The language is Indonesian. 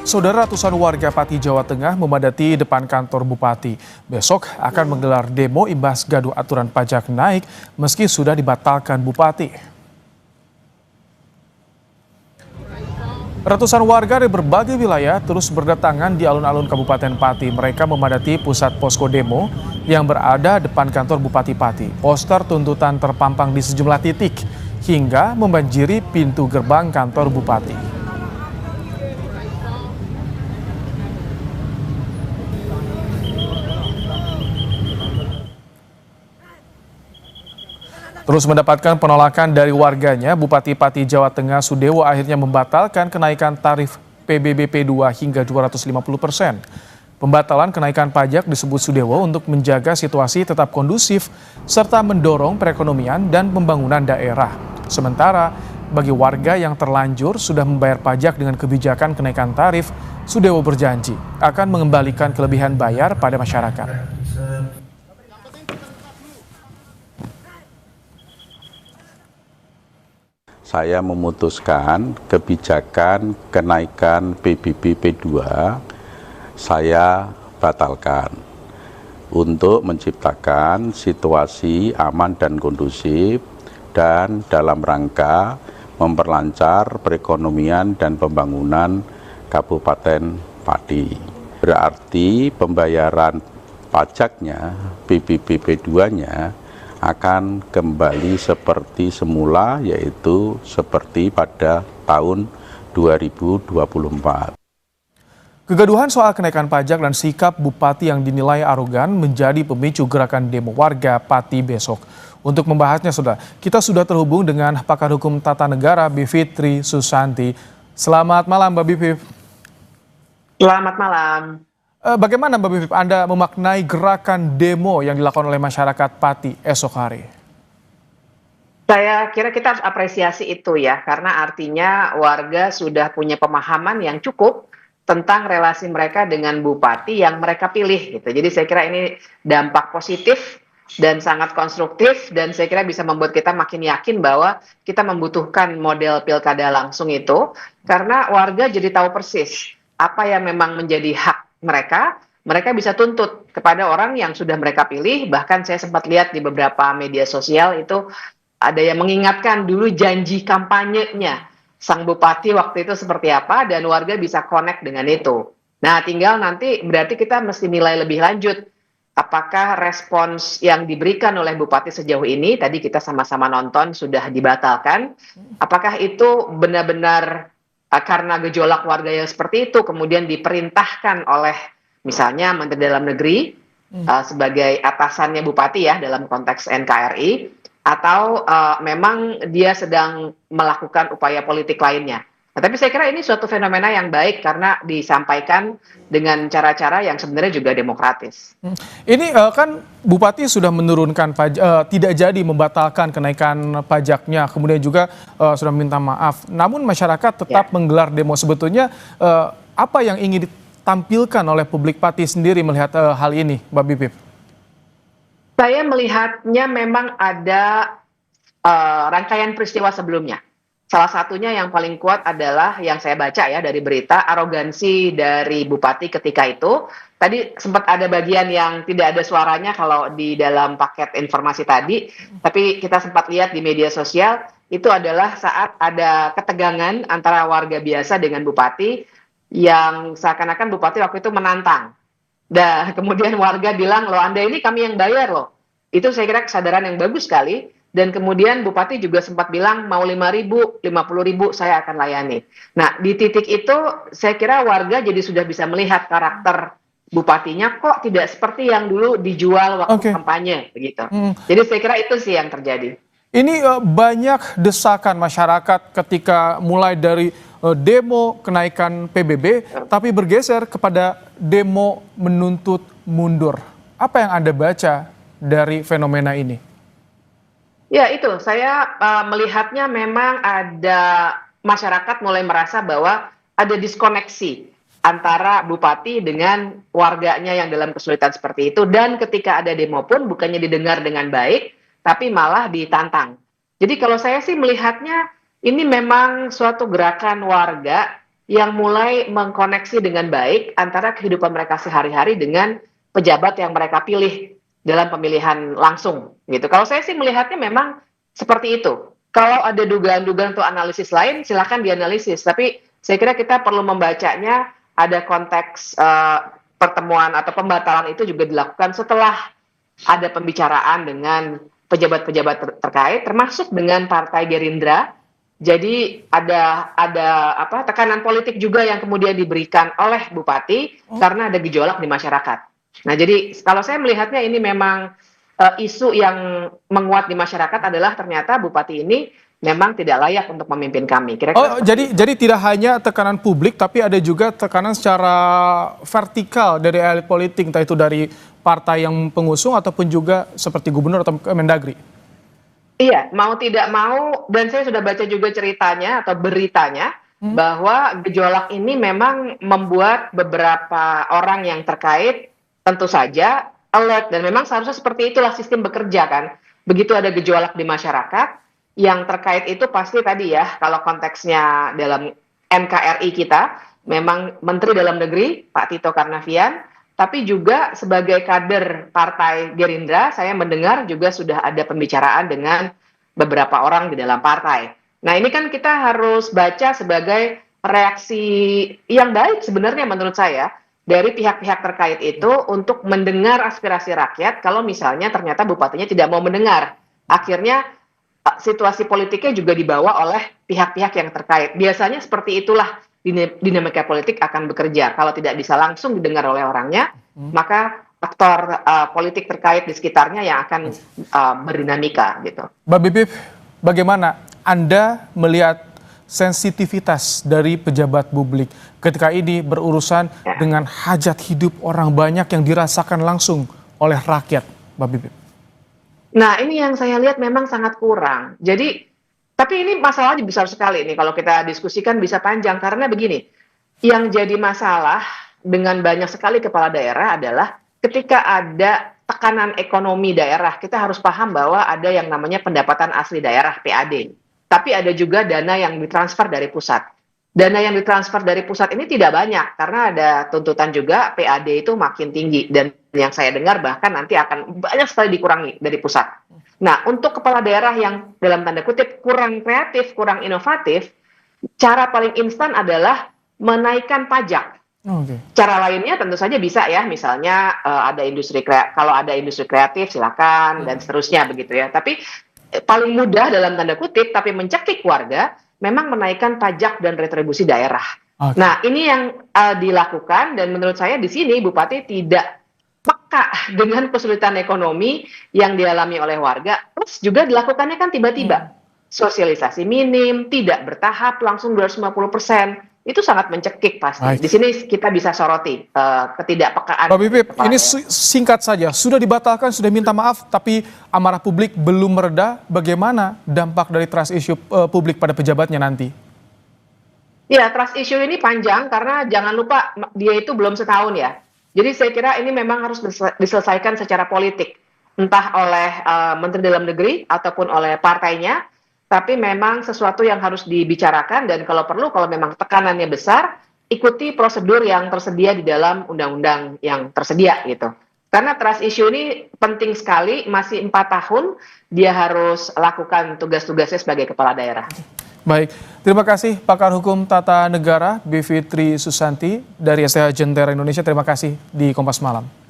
Saudara, ratusan warga Pati, Jawa Tengah memadati depan kantor Bupati. Besok akan menggelar demo imbas gaduh aturan pajak naik meski sudah dibatalkan Bupati. Ratusan warga dari berbagai wilayah terus berdatangan di alun-alun Kabupaten Pati. Mereka memadati pusat posko demo yang berada depan kantor Bupati Pati. Poster tuntutan terpampang di sejumlah titik hingga membanjiri pintu gerbang kantor Bupati. Terus mendapatkan penolakan dari warganya, Bupati Pati, Jawa Tengah Sudewo akhirnya membatalkan kenaikan tarif PBBP 2 hingga 250%. Pembatalan kenaikan pajak disebut Sudewo untuk menjaga situasi tetap kondusif serta mendorong perekonomian dan pembangunan daerah. Sementara bagi warga yang terlanjur sudah membayar pajak dengan kebijakan kenaikan tarif, Sudewo berjanji akan mengembalikan kelebihan bayar pada masyarakat. Saya memutuskan kebijakan kenaikan PBBP 2 saya batalkan untuk menciptakan situasi aman dan kondusif dan dalam rangka memperlancar perekonomian dan pembangunan Kabupaten Pati. Berarti pembayaran pajaknya PBBP 2-nya akan kembali seperti semula, yaitu seperti pada tahun 2024. Kegaduhan soal kenaikan pajak dan sikap Bupati yang dinilai arogan menjadi pemicu gerakan demo warga Pati besok. Untuk membahasnya, kita sudah terhubung dengan pakar hukum tata negara Bivitri Susanti. Selamat malam, Mbak Bivip. Selamat malam. Bagaimana Mbak Bivip Anda memaknai gerakan demo yang dilakukan oleh masyarakat Pati esok hari? Saya kira kita harus apresiasi itu ya, karena artinya warga sudah punya pemahaman yang cukup tentang relasi mereka dengan Bupati yang mereka pilih gitu. Jadi saya kira ini dampak positif dan sangat konstruktif, dan saya kira bisa membuat kita makin yakin bahwa kita membutuhkan model pilkada langsung itu, karena warga jadi tahu persis apa yang memang menjadi hak mereka bisa tuntut kepada orang yang sudah mereka pilih. Bahkan saya sempat lihat di beberapa media sosial itu ada yang mengingatkan dulu janji kampanyenya sang Bupati waktu itu seperti apa, dan warga bisa connect dengan itu. Nah, tinggal nanti berarti kita mesti nilai lebih lanjut. Apakah respons yang diberikan oleh Bupati sejauh ini, tadi kita sama-sama nonton sudah dibatalkan, apakah itu benar-benar karena gejolak warga yang seperti itu kemudian diperintahkan oleh misalnya Menteri Dalam Negeri sebagai atasannya Bupati ya dalam konteks NKRI, atau memang dia sedang melakukan upaya politik lainnya. Nah, tapi saya kira ini suatu fenomena yang baik karena disampaikan dengan cara-cara yang sebenarnya juga demokratis. Ini kan Bupati sudah menurunkan tidak jadi membatalkan kenaikan pajaknya, kemudian juga sudah minta maaf. Namun masyarakat tetap menggelar demo. Sebetulnya apa yang ingin ditampilkan oleh publik Pati sendiri melihat hal ini, Mbak Bivip? Saya melihatnya memang ada rangkaian peristiwa sebelumnya. Salah satunya yang paling kuat adalah yang saya baca ya dari berita, arogansi dari Bupati ketika itu. Tadi sempat ada bagian yang tidak ada suaranya kalau di dalam paket informasi tadi, tapi kita sempat lihat di media sosial, itu adalah saat ada ketegangan antara warga biasa dengan Bupati, yang seakan-akan Bupati waktu itu menantang. Dan kemudian warga bilang, loh Anda ini kami yang bayar loh. Itu saya kira kesadaran yang bagus sekali. Dan kemudian Bupati juga sempat bilang mau 5.000, 50.000 saya akan layani. Nah, di titik itu saya kira warga jadi sudah bisa melihat karakter Bupatinya kok tidak seperti yang dulu dijual waktu kampanye begitu. Jadi saya kira itu sih yang terjadi. Ini banyak desakan masyarakat ketika mulai dari demo kenaikan PBB, tapi bergeser kepada demo menuntut mundur. Apa yang Anda baca dari fenomena ini? Ya itu, saya melihatnya memang ada masyarakat mulai merasa bahwa ada diskoneksi antara Bupati dengan warganya yang dalam kesulitan seperti itu. Dan ketika ada demo pun bukannya didengar dengan baik, tapi malah ditantang. Jadi kalau saya sih melihatnya ini memang suatu gerakan warga yang mulai mengkoneksi dengan baik antara kehidupan mereka sehari-hari dengan pejabat yang mereka pilih dalam pemilihan langsung gitu. Kalau saya sih melihatnya memang seperti itu. Kalau ada dugaan-dugaan atau analisis lain, silakan dianalisis. Tapi saya kira kita perlu membacanya ada konteks pertemuan atau pembatalan itu juga dilakukan setelah ada pembicaraan dengan pejabat-pejabat terkait, termasuk dengan Partai Gerindra. Jadi ada tekanan politik juga yang kemudian diberikan oleh Bupati karena ada gejolak di masyarakat. Nah, jadi kalau saya melihatnya ini memang isu yang menguat di masyarakat adalah ternyata Bupati ini memang tidak layak untuk memimpin kami. Oh, jadi tidak hanya tekanan publik, tapi ada juga tekanan secara vertikal dari elit politik, entah itu dari partai yang pengusung ataupun juga seperti gubernur atau Kemendagri. Iya, mau tidak mau, dan saya sudah baca juga ceritanya atau beritanya bahwa gejolak ini memang membuat beberapa orang yang terkait tentu saja alert, dan memang seharusnya seperti itulah sistem bekerja kan. Begitu ada gejolak di masyarakat, yang terkait itu pasti tadi ya, kalau konteksnya dalam NKRI kita, memang Menteri Dalam Negeri, Pak Tito Karnavian, tapi juga sebagai kader Partai Gerindra, saya mendengar juga sudah ada pembicaraan dengan beberapa orang di dalam partai. Nah, ini kan kita harus baca sebagai reaksi yang baik sebenarnya menurut saya, dari pihak-pihak terkait itu untuk mendengar aspirasi rakyat kalau misalnya ternyata bupatinya tidak mau mendengar. Akhirnya situasi politiknya juga dibawa oleh pihak-pihak yang terkait. Biasanya seperti itulah dinamika politik akan bekerja. Kalau tidak bisa langsung didengar oleh orangnya, maka aktor politik terkait di sekitarnya yang akan berdinamika gitu. Mbak Bibip, bagaimana Anda melihat sensitivitas dari pejabat publik ketika ini berurusan dengan hajat hidup orang banyak yang dirasakan langsung oleh rakyat, Mbak Bibip? Nah, ini yang saya lihat memang sangat kurang. Jadi, tapi ini masalahnya besar sekali nih kalau kita diskusikan bisa panjang karena begini, yang jadi masalah dengan banyak sekali kepala daerah adalah ketika ada tekanan ekonomi daerah, kita harus paham bahwa ada yang namanya pendapatan asli daerah, PAD. Tapi ada juga dana yang ditransfer dari pusat. Dana yang ditransfer dari pusat ini tidak banyak karena ada tuntutan juga PAD itu makin tinggi dan yang saya dengar bahkan nanti akan banyak sekali dikurangi dari pusat. Nah, untuk kepala daerah yang dalam tanda kutip kurang kreatif, kurang inovatif, cara paling instan adalah menaikkan pajak. Cara lainnya tentu saja bisa ya, misalnya ada kalau ada industri kreatif silakan dan seterusnya begitu ya. Tapi paling mudah dalam tanda kutip tapi mencekik warga memang menaikkan pajak dan retribusi daerah. Nah, ini yang dilakukan dan menurut saya di sini Bupati tidak peka dengan kesulitan ekonomi yang dialami oleh warga. Terus juga dilakukannya kan tiba-tiba. Sosialisasi minim, tidak bertahap, langsung 250%. Itu sangat mencekik pasti. Di sini kita bisa soroti ketidakpekaan. Mbak Bibip, ini singkat saja. Sudah dibatalkan, sudah minta maaf, tapi amarah publik belum mereda. Bagaimana dampak dari trust issue publik pada pejabatnya nanti? Ya, trust issue ini panjang karena jangan lupa dia itu belum setahun ya. Jadi saya kira ini memang harus diselesaikan secara politik. Entah oleh Menteri Dalam Negeri ataupun oleh partainya. Tapi memang sesuatu yang harus dibicarakan dan kalau perlu, kalau memang tekanannya besar, ikuti prosedur yang tersedia di dalam undang-undang yang tersedia gitu. Karena trust issue ini penting sekali, masih 4 tahun dia harus lakukan tugas-tugasnya sebagai kepala daerah. Baik, terima kasih Pakar Hukum Tata Negara Bivitri Susanti dari STH Jentera Indonesia. Terima kasih di Kompas Malam.